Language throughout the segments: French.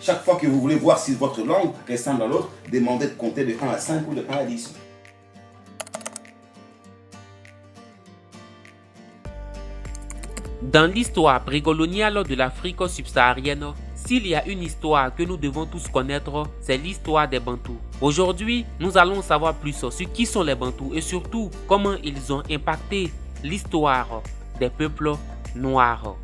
Chaque fois que vous voulez voir si votre langue ressemble à l'autre, demandez de compter de 1 à 5 ou de 1 à 10. Dans l'histoire précoloniale de l'Afrique subsaharienne, s'il y a une histoire que nous devons tous connaître, c'est l'histoire des Bantous. Aujourd'hui, nous allons savoir plus sur qui sont les Bantous et surtout comment ils ont impacté l'histoire des peuples noirs.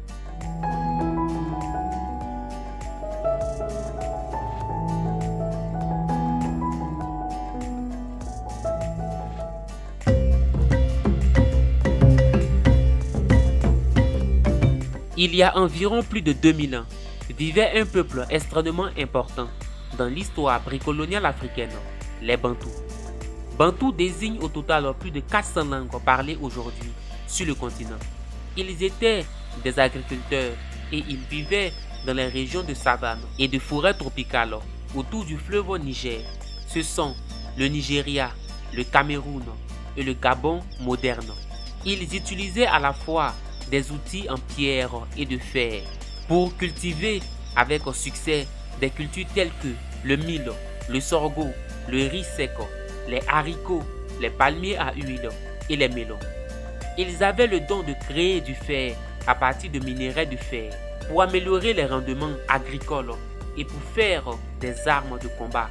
Il y a environ plus de 2000 ans, vivait un peuple extrêmement important dans l'histoire précoloniale africaine, les Bantous. Bantou désigne au total plus de 400 langues parlées aujourd'hui sur le continent. Ils étaient des agriculteurs et ils vivaient dans les régions de savane et de forêts tropicales autour du fleuve Niger. Ce sont le Nigeria, le Cameroun et le Gabon moderne. Ils utilisaient à la fois des outils en pierre et de fer pour cultiver avec succès des cultures telles que le mil, le sorgho, le riz sec, les haricots, les palmiers à huile et les melons. Ils avaient le don de créer du fer à partir de minerais de fer pour améliorer les rendements agricoles et pour faire des armes de combat,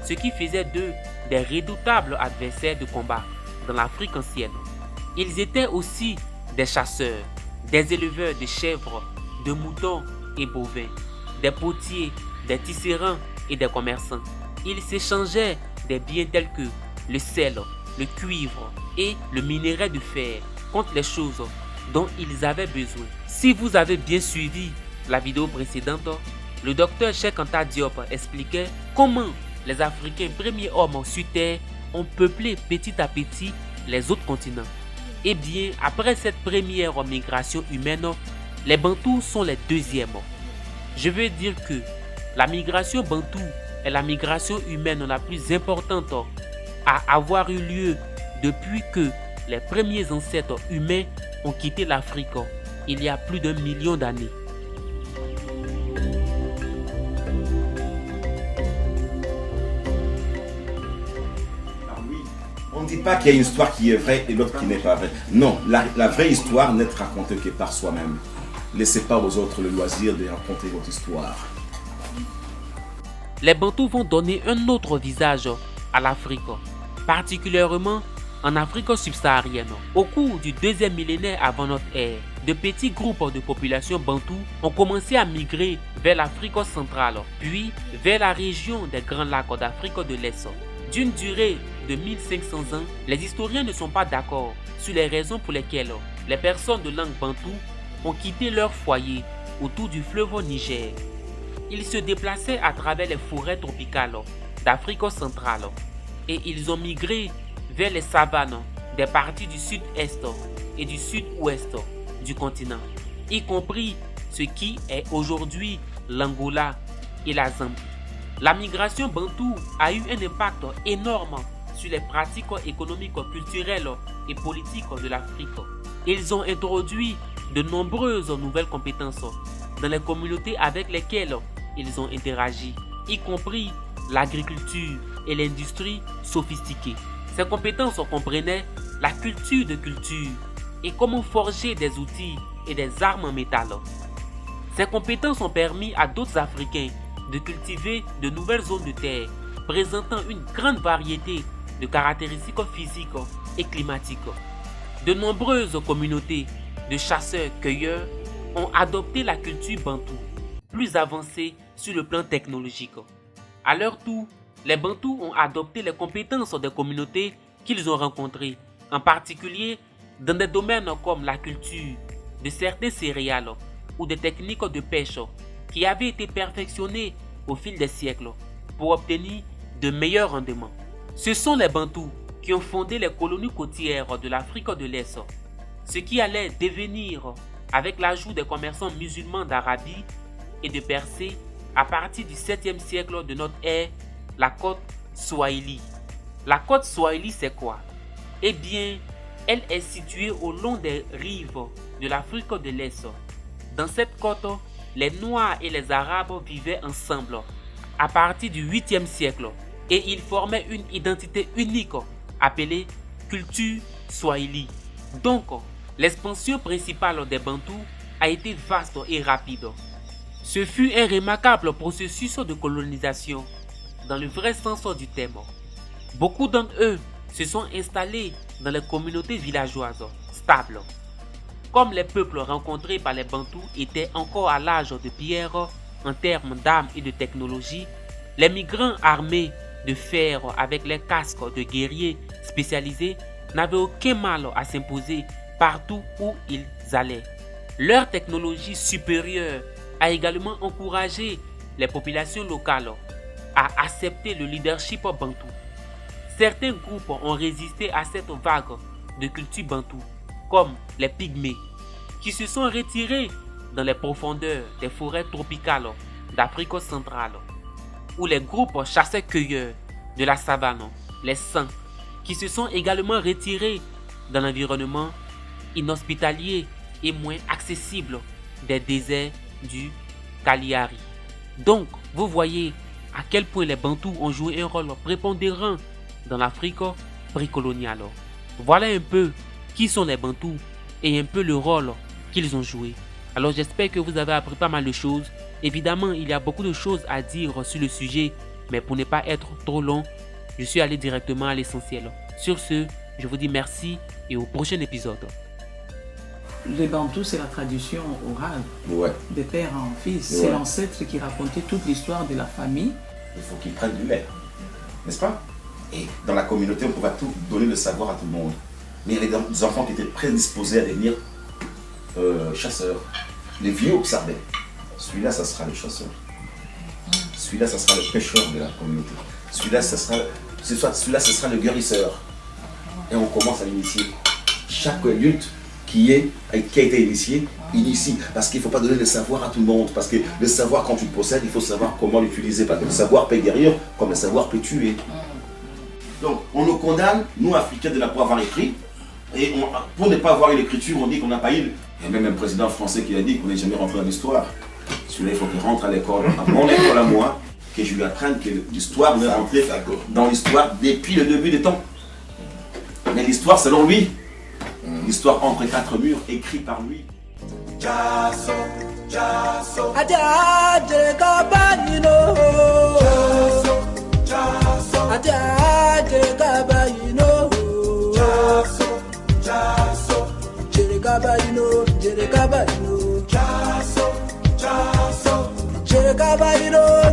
ce qui faisait d'eux des redoutables adversaires de combat dans l'Afrique ancienne. Ils étaient aussi des chasseurs, des éleveurs de chèvres, de moutons et bovins, des potiers, des tisserands et des commerçants. Ils s'échangeaient des biens tels que le sel, le cuivre et le minerai de fer contre les choses dont ils avaient besoin. Si vous avez bien suivi la vidéo précédente, le docteur Cheikh Anta Diop expliquait comment les Africains, premiers hommes sur Terre, ont peuplé petit à petit les autres continents. Eh bien, après cette première migration humaine, les Bantous sont les deuxièmes. Je veux dire que la migration Bantou est la migration humaine la plus importante à avoir eu lieu depuis que les premiers ancêtres humains ont quitté l'Afrique il y a plus d'1 million d'années. On ne dit pas qu'il y a une histoire qui est vraie et l'autre qui n'est pas vraie. Non, la vraie histoire n'est racontée que par soi-même. Laissez pas aux autres le loisir de raconter votre histoire. Les Bantous vont donner un autre visage à l'Afrique, particulièrement en Afrique subsaharienne. Au cours du deuxième millénaire avant notre ère, de petits groupes de population Bantous ont commencé à migrer vers l'Afrique centrale, puis vers la région des Grands Lacs d'Afrique de l'Est. D'une durée de 1500 ans, les historiens ne sont pas d'accord sur les raisons pour lesquelles les personnes de langue bantou ont quitté leur foyer autour du fleuve Niger. Ils se déplaçaient à travers les forêts tropicales d'Afrique centrale et ils ont migré vers les savanes des parties du sud-est et du sud-ouest du continent, y compris ce qui est aujourd'hui l'Angola et la Zambie. La migration bantou a eu un impact énorme sur les pratiques économiques, culturelles et politiques de l'Afrique. Ils ont introduit de nombreuses nouvelles compétences dans les communautés avec lesquelles ils ont interagi, y compris l'agriculture et l'industrie sophistiquée. Ces compétences comprenaient la culture de culture et comment forger des outils et des armes en métal. Ces compétences ont permis à d'autres Africains de cultiver de nouvelles zones de terre présentant une grande variété de caractéristiques physiques et climatiques. De nombreuses communautés de chasseurs-cueilleurs ont adopté la culture bantou, plus avancée sur le plan technologique. À leur tour, les Bantous ont adopté les compétences des communautés qu'ils ont rencontrées, en particulier dans des domaines comme la culture de certains céréales ou des techniques de pêche qui avaient été perfectionnées au fil des siècles pour obtenir de meilleurs rendements. Ce sont les Bantous qui ont fondé les colonies côtières de l'Afrique de l'Est, ce qui allait devenir, avec l'ajout des commerçants musulmans d'Arabie et de Persée, à partir du 7e siècle de notre ère, la côte Swahili. La côte Swahili, c'est quoi? Eh bien, elle est située au long des rives de l'Afrique de l'Est. Dans cette côte, les Noirs et les Arabes vivaient ensemble à partir du 8e siècle et ils formaient une identité unique appelée culture swahili. Donc, l'expansion principale des Bantous a été vaste et rapide. Ce fut un remarquable processus de colonisation dans le vrai sens du terme. Beaucoup d'entre eux se sont installés dans les communautés villageoises stables. Comme les peuples rencontrés par les Bantous étaient encore à l'âge de pierre en termes d'armes et de technologie, les migrants armés de fer avec les casques de guerriers spécialisés n'avaient aucun mal à s'imposer partout où ils allaient. Leur technologie supérieure a également encouragé les populations locales à accepter le leadership bantou. Certains groupes ont résisté à cette vague de culture bantou, comme les pygmées, qui se sont retirés dans les profondeurs des forêts tropicales d'Afrique centrale, ou les groupes chasseurs-cueilleurs de la savane, les Sans, qui se sont également retirés dans l'environnement inhospitalier et moins accessible des déserts du Kalahari. Donc, vous voyez à quel point les Bantous ont joué un rôle prépondérant dans l'Afrique précoloniale. Voilà un peu qui sont les Bantous et un peu le rôle qu'ils ont joué. Alors j'espère que vous avez appris pas mal de choses. Évidemment, il y a beaucoup de choses à dire sur le sujet, mais pour ne pas être trop long, je suis allé directement à l'essentiel. Sur ce, je vous dis merci et au prochain épisode. Les Bantous, c'est la tradition orale, de père en fils. C'est l'ancêtre qui racontait toute l'histoire de la famille. Il faut qu'ils prennent du lait, n'est-ce pas? Et dans la communauté, on ne peut pas tout donner le savoir à tout le monde. Mais il y a des enfants qui étaient prédisposés à devenir chasseurs. Les vieux observaient. Celui-là, ça sera le chasseur. Celui-là, ça sera le pêcheur de la communauté. Celui-là, ça sera le guérisseur. Et on commence à l'initier. Chaque adulte qui a été initié, initie. Parce qu'il ne faut pas donner le savoir à tout le monde. Parce que le savoir, quand tu le possèdes, il faut savoir comment l'utiliser. Parce que le savoir peut guérir, comme le savoir peut tuer. Donc, on nous condamne, nous, Africains, de ne pas avoir écrit. Et pour ne pas avoir eu l'écriture, on dit qu'on n'a pas eu. Il y a même un président français qui a dit qu'on n'est jamais rentré dans l'histoire. Celui-là, il faut qu'il rentre à l'école, à mon école à moi, que je lui apprenne que l'histoire est rentrée dans l'histoire depuis le début des temps. Mais l'histoire, selon lui, l'histoire entre quatre murs, écrite par lui.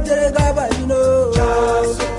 Jereka